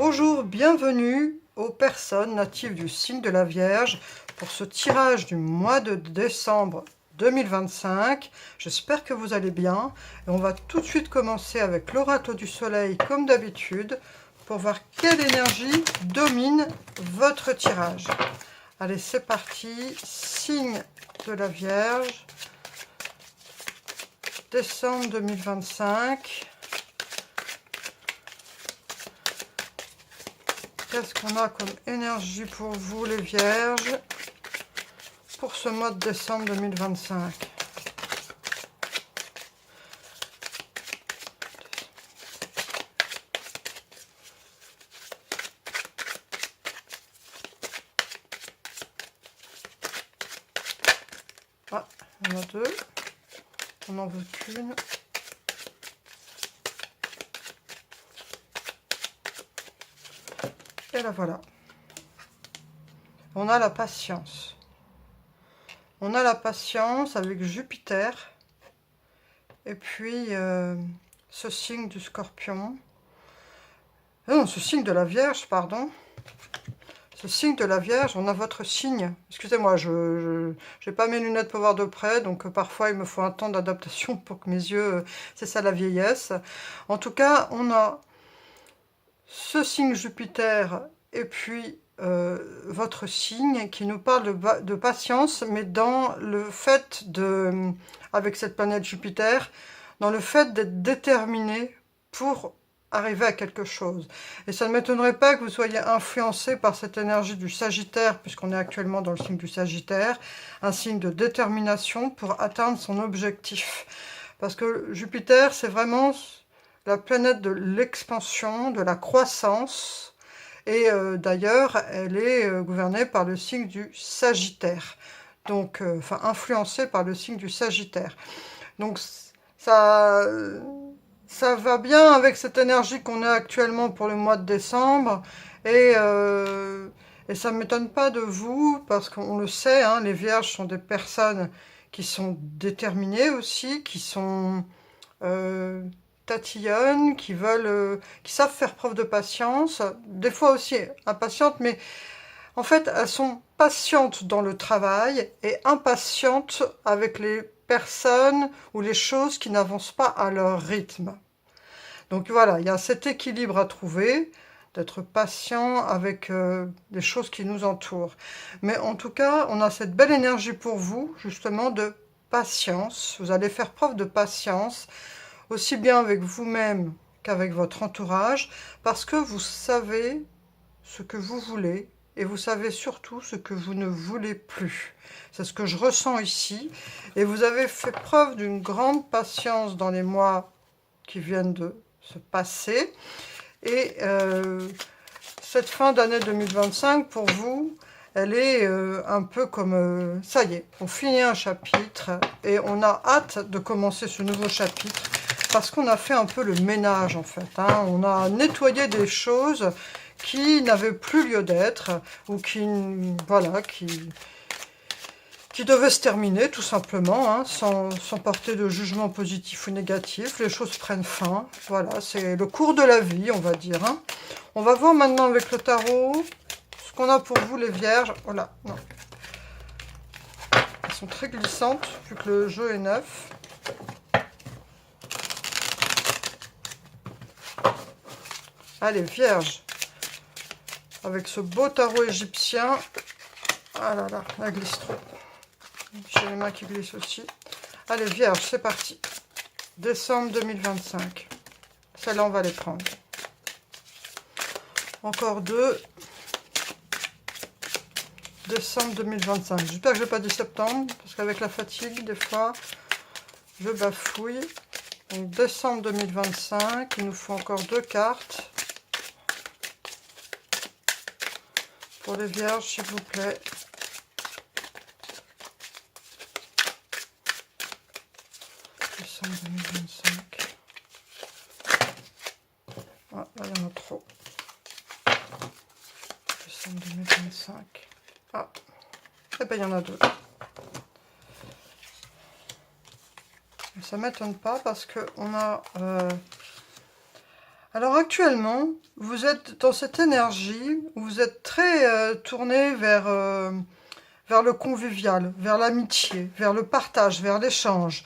Bonjour, bienvenue aux personnes natives du signe de la Vierge pour ce tirage du mois de décembre 2025. J'espère que vous allez bien. Et on va tout de suite commencer avec l'oracle du soleil comme d'habitude pour voir quelle énergie domine votre tirage. Allez, c'est parti. Signe de la Vierge, décembre 2025. Qu'est-ce qu'on a comme énergie pour vous, les Vierges, pour ce mois de décembre 2025? Ah, il y en a deux. On n'en veut qu'une. Et la voilà. On a la patience. On a la patience avec Jupiter. Et puis, ce signe du Scorpion. Non, ce signe de la Vierge, pardon. Ce signe de la Vierge, on a votre signe. Excusez-moi, je n'ai pas mes lunettes pour voir de près, donc parfois il me faut un temps d'adaptation pour que mes yeux... c'est ça la vieillesse. En tout cas, on a ce signe Jupiter et puis votre signe qui nous parle de patience, mais dans le fait de, avec cette planète Jupiter, dans le fait d'être déterminé pour arriver à quelque chose. Et ça ne m'étonnerait pas que vous soyez influencé par cette énergie du Sagittaire, puisqu'on est actuellement dans le signe du Sagittaire, un signe de détermination pour atteindre son objectif. Parce que Jupiter, c'est vraiment la planète de l'expansion, de la croissance, et d'ailleurs, elle est gouvernée par le signe du Sagittaire, donc, enfin, influencée par le signe du Sagittaire. Donc, ça va bien avec cette énergie qu'on a actuellement pour le mois de décembre, et ça ne m'étonne pas de vous, parce qu'on le sait, hein, les Vierges sont des personnes qui sont déterminées aussi, qui sont... tatillonnent, qui veulent, qui savent faire preuve de patience, des fois aussi impatientes, mais en fait, elles sont patientes dans le travail et impatientes avec les personnes ou les choses qui n'avancent pas à leur rythme. Donc voilà, il y a cet équilibre à trouver, d'être patient avec les choses qui nous entourent. Mais en tout cas, on a cette belle énergie pour vous, justement, de patience. Vous allez faire preuve de patience, aussi bien avec vous-même qu'avec votre entourage, parce que vous savez ce que vous voulez et vous savez surtout ce que vous ne voulez plus. C'est ce que je ressens ici. Et vous avez fait preuve d'une grande patience dans les mois qui viennent de se passer. Et cette fin d'année 2025, pour vous, elle est un peu comme... ça y est, on finit un chapitre et on a hâte de commencer ce nouveau chapitre. Parce qu'on a fait un peu le ménage, en fait. Hein. On a nettoyé des choses qui n'avaient plus lieu d'être, ou qui, voilà, qui devaient se terminer, tout simplement, hein, sans porter de jugement positif ou négatif. Les choses prennent fin. Voilà, c'est le cours de la vie, on va dire. Hein. On va voir maintenant avec le tarot ce qu'on a pour vous, les Vierges. Oh là, non. Elles sont très glissantes, vu que le jeu est neuf. Allez, Vierge, avec ce beau tarot égyptien. Ah là là, elle glisse trop. J'ai les mains qui glissent aussi. Allez, Vierge, c'est parti. Décembre 2025. Celles-là, on va les prendre. Encore deux. Décembre 2025. J'espère que je n'ai pas dit septembre, parce qu'avec la fatigue, des fois, je bafouille. Donc, décembre 2025, il nous faut encore deux cartes. Pour les Vierges, s'il vous plaît. Décembre 2025. Ah, là, il y en a trop. Décembre 2025. Ah, et bien, il y en a deux. Ça ne m'étonne pas parce qu'on a Alors actuellement, vous êtes dans cette énergie où vous êtes très tourné vers le convivial, vers l'amitié, vers le partage, vers l'échange.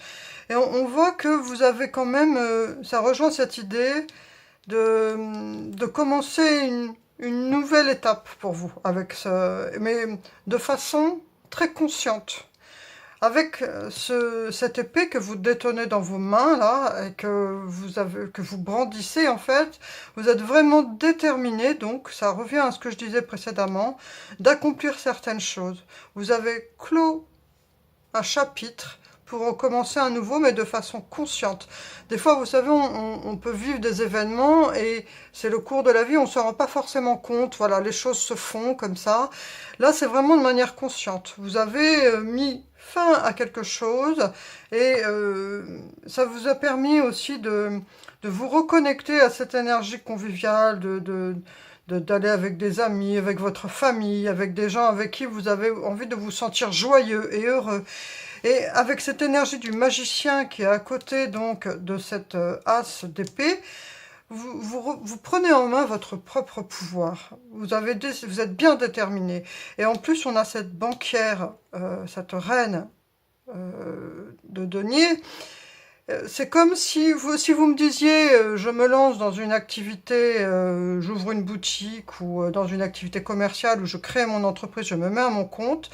Et on voit que vous avez quand même, ça rejoint cette idée de commencer une nouvelle étape pour vous, mais de façon très consciente. Avec cette épée que vous détenez dans vos mains, là, et que vous brandissez, en fait, vous êtes vraiment déterminé, donc, ça revient à ce que je disais précédemment, d'accomplir certaines choses. Vous avez clos un chapitre pour recommencer à nouveau, mais de façon consciente. Des fois, vous savez, on peut vivre des événements et c'est le cours de la vie, on ne se rend pas forcément compte, voilà, les choses se font comme ça. Là, c'est vraiment de manière consciente. Vous avez mis fin à quelque chose et ça vous a permis aussi de vous reconnecter à cette énergie conviviale, d'aller avec des amis, avec votre famille, avec des gens avec qui vous avez envie de vous sentir joyeux et heureux. Et avec cette énergie du magicien qui est à côté donc de cette as d'épée, vous prenez en main votre propre pouvoir. Vous êtes bien déterminé. Et en plus, on a cette banquière, cette reine de denier. C'est comme si vous me disiez, je me lance dans une activité, j'ouvre une boutique ou dans une activité commerciale où je crée mon entreprise, je me mets à mon compte.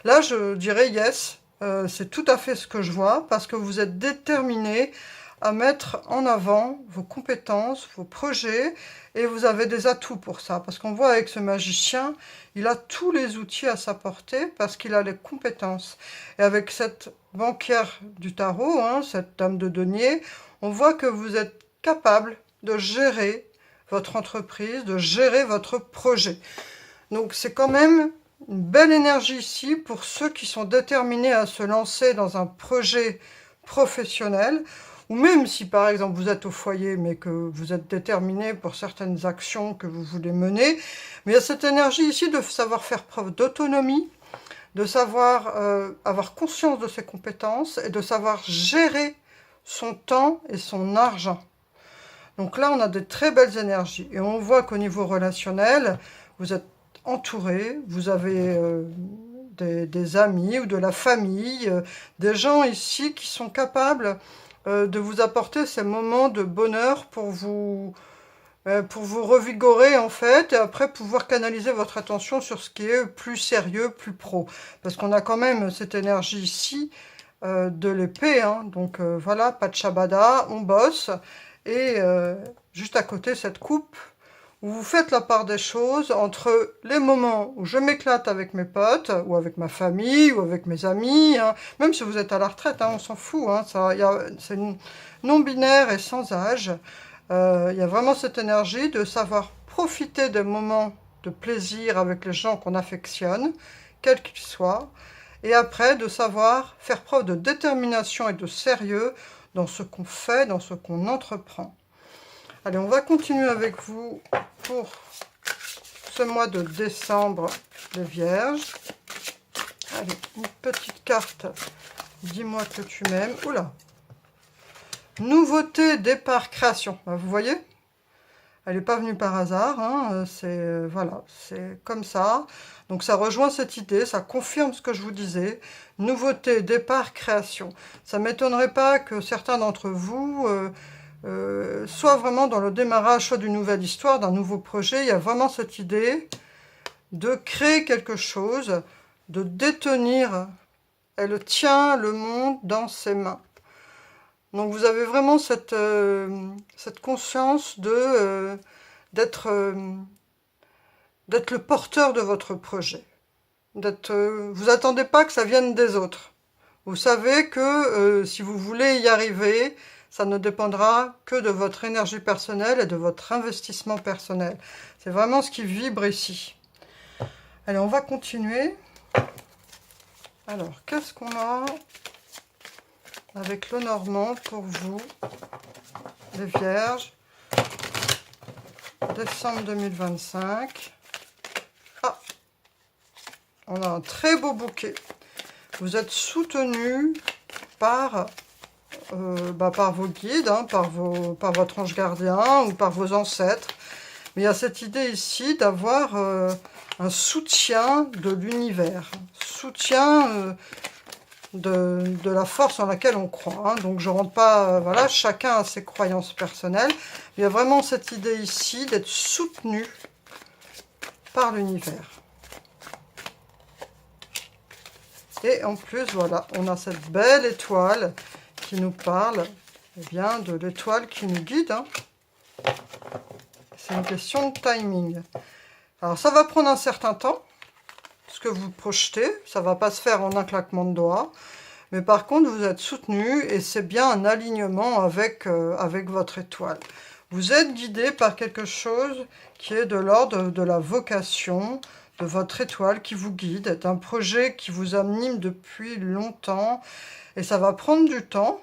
Là, je dirais yes, c'est tout à fait ce que je vois parce que vous êtes déterminé à mettre en avant vos compétences, vos projets et vous avez des atouts pour ça. Parce qu'on voit avec ce magicien, il a tous les outils à sa portée parce qu'il a les compétences. Et avec cette banquière du tarot, hein, cette dame de denier, on voit que vous êtes capable de gérer votre entreprise, de gérer votre projet. Donc c'est quand même une belle énergie ici pour ceux qui sont déterminés à se lancer dans un projet professionnel, ou même si par exemple vous êtes au foyer mais que vous êtes déterminé pour certaines actions que vous voulez mener. Mais il y a cette énergie ici de savoir faire preuve d'autonomie, de savoir avoir conscience de ses compétences et de savoir gérer son temps et son argent. Donc là, on a de très belles énergies. Et on voit qu'au niveau relationnel, vous êtes entouré, vous avez des amis ou de la famille, des gens ici qui sont capables de vous apporter ces moments de bonheur pour vous revigorer en fait, et après pouvoir canaliser votre attention sur ce qui est plus sérieux, plus pro. Parce qu'on a quand même cette énergie ici de l'épée, hein. Donc voilà, pas de shabada, on bosse, et juste à côté cette coupe, où vous faites la part des choses entre les moments où je m'éclate avec mes potes, ou avec ma famille, ou avec mes amis, hein. Même si vous êtes à la retraite, hein, on s'en fout, hein, c'est non-binaire et sans âge. Il y a vraiment cette énergie de savoir profiter des moments de plaisir avec les gens qu'on affectionne, quels qu'ils soient, et après de savoir faire preuve de détermination et de sérieux dans ce qu'on fait, dans ce qu'on entreprend. Allez, on va continuer avec vous pour ce mois de décembre, les Vierges. Allez, une petite carte. Dis-moi que tu m'aimes. Oula! Nouveauté, départ, création. Vous voyez? Elle n'est pas venue par hasard. Hein. Voilà, c'est comme ça. Donc ça rejoint cette idée, ça confirme ce que je vous disais. Nouveauté, départ, création. Ça ne m'étonnerait pas que certains d'entre vous soient vraiment dans le démarrage soit d'une nouvelle histoire, d'un nouveau projet. Il y a vraiment cette idée de créer quelque chose, de détenir. Elle tient le monde dans ses mains. Donc vous avez vraiment cette conscience d'être le porteur de votre projet. Vous attendez pas que ça vienne des autres. Vous savez que si vous voulez y arriver, ça ne dépendra que de votre énergie personnelle et de votre investissement personnel. C'est vraiment ce qui vibre ici. Allez, on va continuer. Alors, qu'est-ce qu'on a avec le Normand pour vous, les Vierges, décembre 2025. Ah, on a un très beau bouquet. Vous êtes soutenu par par vos guides, hein, par votre ange gardien ou par vos ancêtres. Mais il y a cette idée ici d'avoir un soutien de l'univers, soutien de la force en laquelle on croit. Hein. Donc je ne rentre pas, voilà, chacun a ses croyances personnelles. Il y a vraiment cette idée ici d'être soutenu par l'univers. Et en plus, voilà, on a cette belle étoile qui nous parle, eh bien, de l'étoile qui nous guide. Hein. C'est une question de timing. Alors ça va prendre un certain temps, ce que vous projetez, ça ne va pas se faire en un claquement de doigts. Mais par contre, vous êtes soutenu et c'est bien un alignement avec, avec votre étoile. Vous êtes guidé par quelque chose qui est de l'ordre de la vocation, de votre étoile qui vous guide, d'un projet qui vous anime depuis longtemps. Et ça va prendre du temps,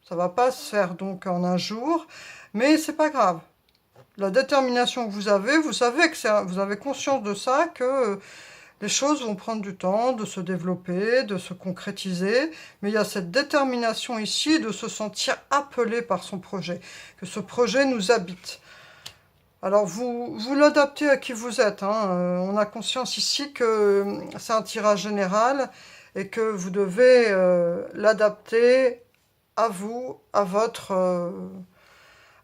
ça ne va pas se faire donc en un jour, mais c'est pas grave. La détermination que vous avez, vous savez que vous avez conscience de ça, que les choses vont prendre du temps de se développer, de se concrétiser, mais il y a cette détermination ici de se sentir appelé par son projet, que ce projet nous habite. Alors vous l'adaptez à qui vous êtes, hein. On a conscience ici que c'est un tirage général et que vous devez l'adapter à vous, à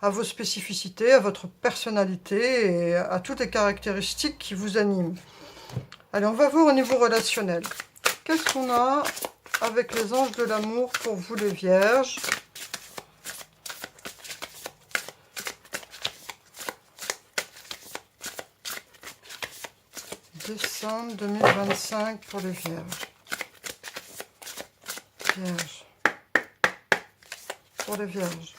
vos spécificités, à votre personnalité et à toutes les caractéristiques qui vous animent. Allez, on va voir au niveau relationnel. Qu'est-ce qu'on a avec les anges de l'amour pour vous les vierges? Décembre 2025 pour les vierges. Vierges. Pour les vierges.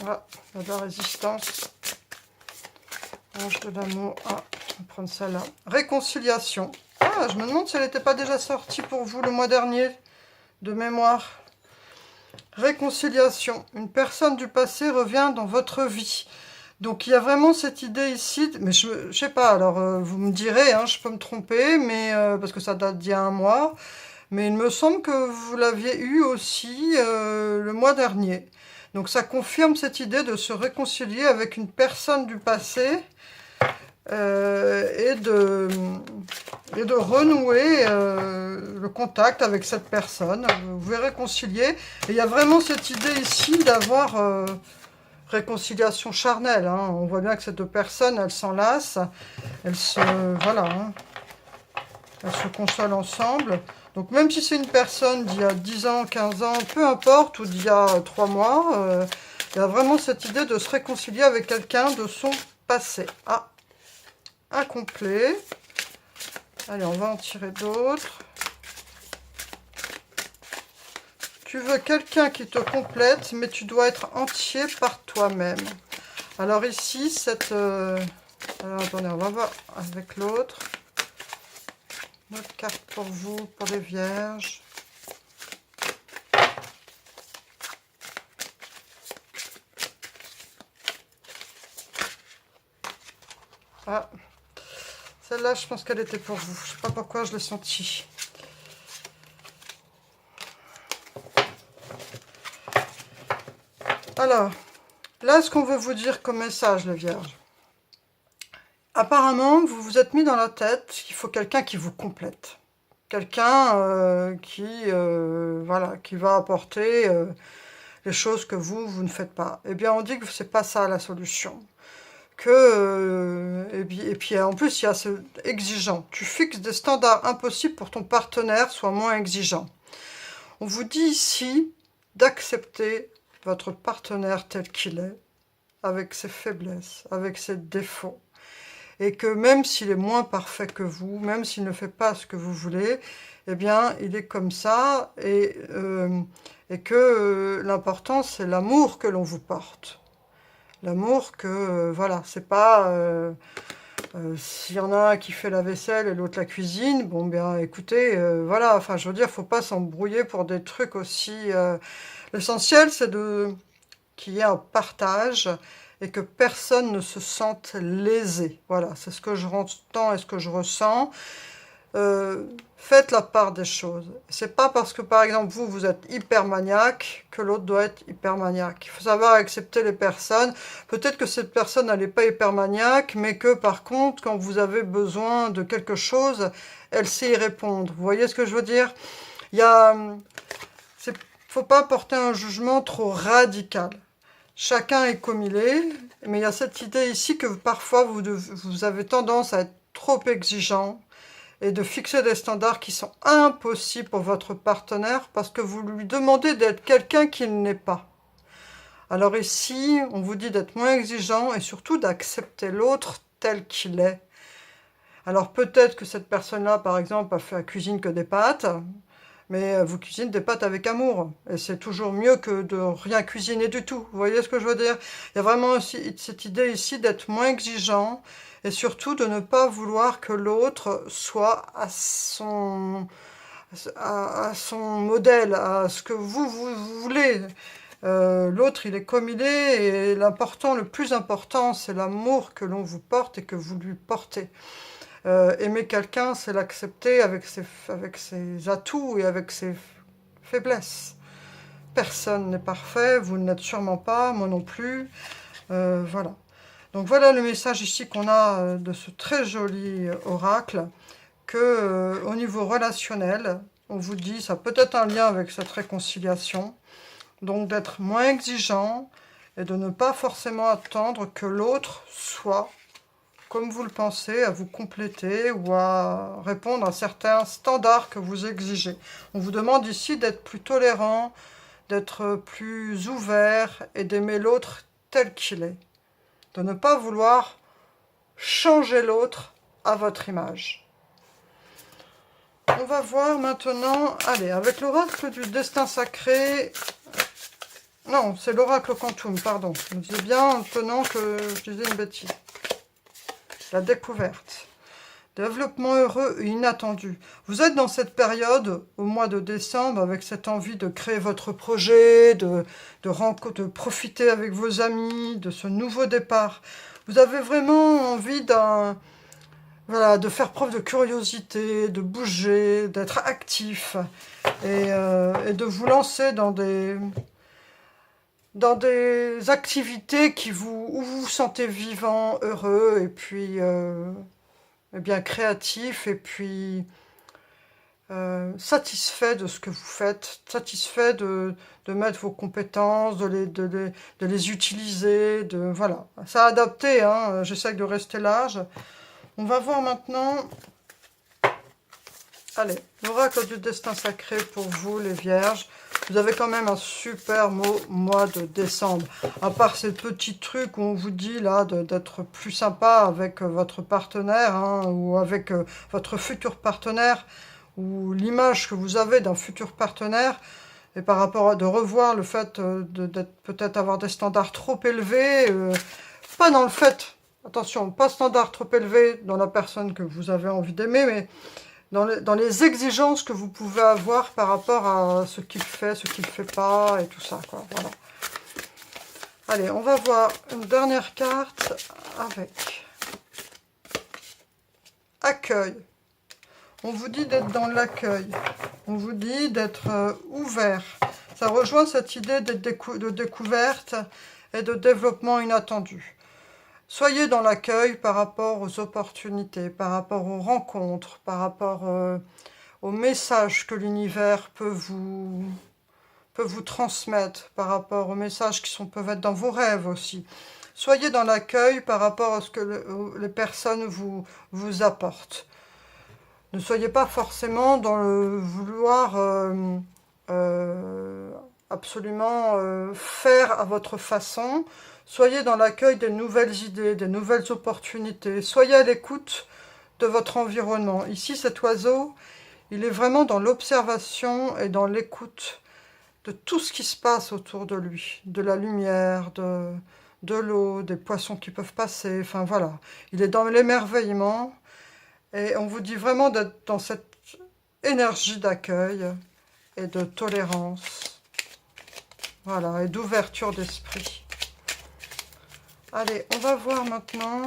Voilà, il y a de la résistance. Ange de l'amour. Ah, on va prendre celle-là. Réconciliation. Ah, je me demande si elle n'était pas déjà sortie pour vous le mois dernier, de mémoire. Réconciliation. Une personne du passé revient dans votre vie. Donc il y a vraiment cette idée ici, mais je sais pas, alors vous me direz, hein, je peux me tromper, mais parce que ça date d'il y a un mois, mais il me semble que vous l'aviez eu aussi le mois dernier. Donc ça confirme cette idée de se réconcilier avec une personne du passé et de renouer le contact avec cette personne. Vous vous réconcilier. Et il y a vraiment cette idée ici d'avoir réconciliation charnelle. Hein. On voit bien que ces deux personnes, elles s'enlacent. Elles se... Voilà. Hein. Elles se consolent ensemble. Donc même si c'est une personne d'il y a 10 ans, 15 ans, peu importe, ou d'il y a 3 mois, il y a vraiment cette idée de se réconcilier avec quelqu'un de son passé. Ah, incomplet. Allez, on va en tirer d'autres. Tu veux quelqu'un qui te complète, mais tu dois être entier par toi-même. Alors ici, cette... Alors attendez, on va voir avec l'autre. Une autre carte pour vous, pour les vierges. Ah, celle-là, je pense qu'elle était pour vous. Je ne sais pas pourquoi je l'ai sentie. Alors, là, ce qu'on veut vous dire comme message, les vierges. Apparemment, vous vous êtes mis dans la tête qu'il faut quelqu'un qui vous complète. Quelqu'un voilà, qui va apporter les choses que vous ne faites pas. Eh bien, on dit que ce n'est pas ça la solution. Et puis en plus, il y a ce exigeant. Tu fixes des standards impossibles pour ton partenaire soit moins exigeant. On vous dit ici d'accepter votre partenaire tel qu'il est, avec ses faiblesses, avec ses défauts. Et que même s'il est moins parfait que vous, même s'il ne fait pas ce que vous voulez, eh bien, il est comme ça, et que l'important, c'est l'amour que l'on vous porte. L'amour que, voilà, c'est pas... s'il y en a un qui fait la vaisselle et l'autre la cuisine, bon, bien, écoutez, voilà, enfin, je veux dire, faut pas s'embrouiller pour des trucs aussi... L'essentiel, c'est de qu'il y ait un partage et que personne ne se sente lésé. Voilà, c'est ce que je ressens et ce que je ressens. Faites la part des choses. C'est pas parce que, par exemple, vous êtes hyper maniaque que l'autre doit être hyper maniaque. Il faut savoir accepter les personnes. Peut-être que cette personne n'est pas hyper maniaque, mais que, par contre, quand vous avez besoin de quelque chose, elle sait y répondre. Vous voyez ce que je veux dire? Il faut pas porter un jugement trop radical. Chacun est comme il est, mais il y a cette idée ici que parfois vous avez tendance à être trop exigeant et de fixer des standards qui sont impossibles pour votre partenaire parce que vous lui demandez d'être quelqu'un qu'il n'est pas. Alors ici, on vous dit d'être moins exigeant et surtout d'accepter l'autre tel qu'il est. Alors peut-être que cette personne-là, par exemple, a fait la cuisine que des pâtes, mais vous cuisinez des pâtes avec amour. Et c'est toujours mieux que de rien cuisiner du tout. Vous voyez ce que je veux dire? Il y a vraiment aussi cette idée ici d'être moins exigeant et surtout de ne pas vouloir que l'autre soit à son modèle, à ce que vous voulez. L'autre, il est comme il est et le plus important, c'est l'amour que l'on vous porte et que vous lui portez. Aimer quelqu'un, c'est l'accepter avec ses atouts et avec ses faiblesses. Personne n'est parfait, vous ne l'êtes sûrement pas, moi non plus. Voilà. Donc voilà le message ici qu'on a de ce très joli oracle, que au niveau relationnel, on vous dit, ça peut être un lien avec cette réconciliation, donc d'être moins exigeant et de ne pas forcément attendre que l'autre soit comme vous le pensez, à vous compléter ou à répondre à certains standards que vous exigez. On vous demande ici d'être plus tolérant, d'être plus ouvert et d'aimer l'autre tel qu'il est. De ne pas vouloir changer l'autre à votre image. On va voir maintenant, allez, avec l'oracle du destin sacré. Non, c'est l'oracle quantum, pardon. Je me disais bien en tenant que je disais une bêtise. La découverte. Développement heureux et inattendu. Vous êtes dans cette période, au mois de décembre, avec cette envie de créer votre projet, de profiter avec vos amis, de ce nouveau départ. Vous avez vraiment envie de faire preuve de curiosité, de bouger, d'être actif et de vous lancer dans des activités où vous vous sentez vivant, heureux et puis bien créatif et puis satisfait de ce que vous faites, satisfait de mettre vos compétences, de les utiliser, voilà. Ça a adapté, hein, j'essaie de rester large. On va voir maintenant, allez, l'oracle du destin sacré pour vous les vierges. Vous avez quand même un super mois de décembre. À part ces petits trucs où on vous dit là d'être plus sympa avec votre partenaire hein, ou avec votre futur partenaire ou l'image que vous avez d'un futur partenaire et par rapport à de revoir le fait d'être peut-être avoir des standards trop élevés, pas dans le fait, attention, pas standards trop élevés dans la personne que vous avez envie d'aimer, mais dans les exigences que vous pouvez avoir par rapport à ce qu'il fait, ce qu'il ne fait pas, et tout ça, quoi. Voilà. Allez, on va voir une dernière carte avec accueil. On vous dit d'être dans l'accueil. On vous dit d'être ouvert. Ça rejoint cette idée de découverte et de développement inattendu. Soyez dans l'accueil par rapport aux opportunités, par rapport aux rencontres, par rapport aux messages que l'univers peut vous transmettre, par rapport aux messages qui peuvent être dans vos rêves aussi. Soyez dans l'accueil par rapport à ce que les personnes vous apportent. Ne soyez pas forcément dans le vouloir absolument faire à votre façon. Soyez dans l'accueil des nouvelles idées, des nouvelles opportunités. Soyez à l'écoute de votre environnement. Ici, cet oiseau, il est vraiment dans l'observation et dans l'écoute de tout ce qui se passe autour de lui. De la lumière, de l'eau, des poissons qui peuvent passer. Enfin, voilà. Il est dans l'émerveillement. Et on vous dit vraiment d'être dans cette énergie d'accueil et de tolérance. Voilà, et d'ouverture d'esprit. Allez, on va voir maintenant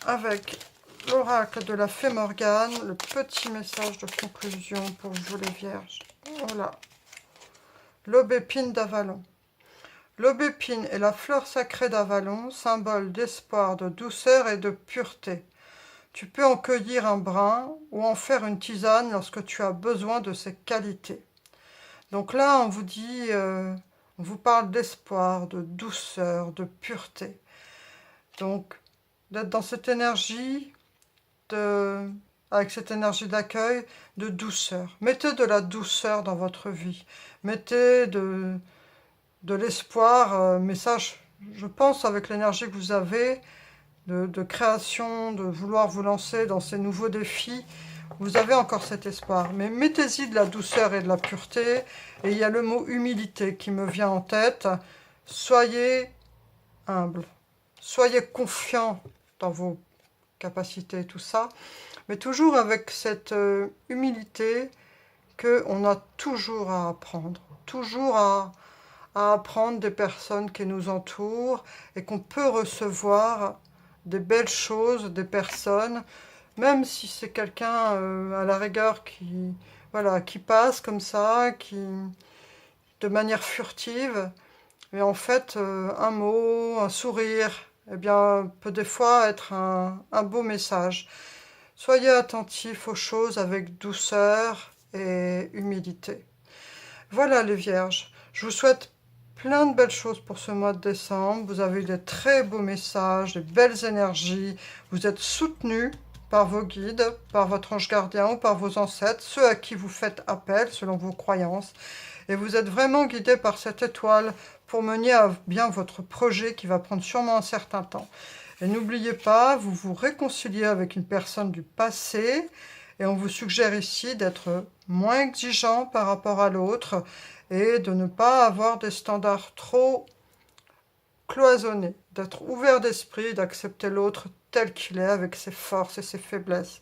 avec l'oracle de la fée Morgane, le petit message de conclusion pour vous les vierges. Voilà. L'aubépine d'Avalon. L'aubépine est la fleur sacrée d'Avalon, symbole d'espoir, de douceur et de pureté. Tu peux en cueillir un brin ou en faire une tisane lorsque tu as besoin de ces qualités. Donc là, on vous dit, on vous parle d'espoir, de douceur, de pureté. Donc, d'être dans cette énergie, avec cette énergie d'accueil, de douceur. Mettez de la douceur dans votre vie. Mettez de l'espoir, mais ça, je pense, avec l'énergie que vous avez, de création, de vouloir vous lancer dans ces nouveaux défis, vous avez encore cet espoir. Mais mettez-y de la douceur et de la pureté. Et il y a le mot humilité qui me vient en tête. Soyez humble. Soyez confiant dans vos capacités et tout ça. Mais toujours avec cette humilité qu'on a toujours à apprendre. Toujours à apprendre des personnes qui nous entourent et qu'on peut recevoir des belles choses, des personnes, même si c'est quelqu'un à la rigueur qui passe comme ça, de manière furtive, mais en fait un mot, un sourire, eh bien, peut des fois être un beau message. Soyez attentifs aux choses avec douceur et humilité. Voilà les vierges, je vous souhaite plein de belles choses pour ce mois de décembre. Vous avez eu des très beaux messages, des belles énergies. Vous êtes soutenus par vos guides, par votre ange gardien ou par vos ancêtres, ceux à qui vous faites appel selon vos croyances. Et vous êtes vraiment guidés par cette étoile pour mener à bien votre projet qui va prendre sûrement un certain temps. Et n'oubliez pas, vous vous réconciliez avec une personne du passé et on vous suggère ici d'être moins exigeant par rapport à l'autre et de ne pas avoir des standards trop cloisonnés, d'être ouvert d'esprit, d'accepter l'autre tel qu'il est, avec ses forces et ses faiblesses.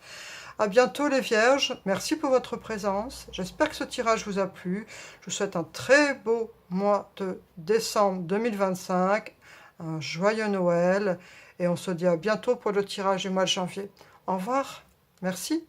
À bientôt les vierges, merci pour votre présence, j'espère que ce tirage vous a plu, je vous souhaite un très beau mois de décembre 2025, un joyeux Noël, et on se dit à bientôt pour le tirage du mois de janvier. Au revoir, merci.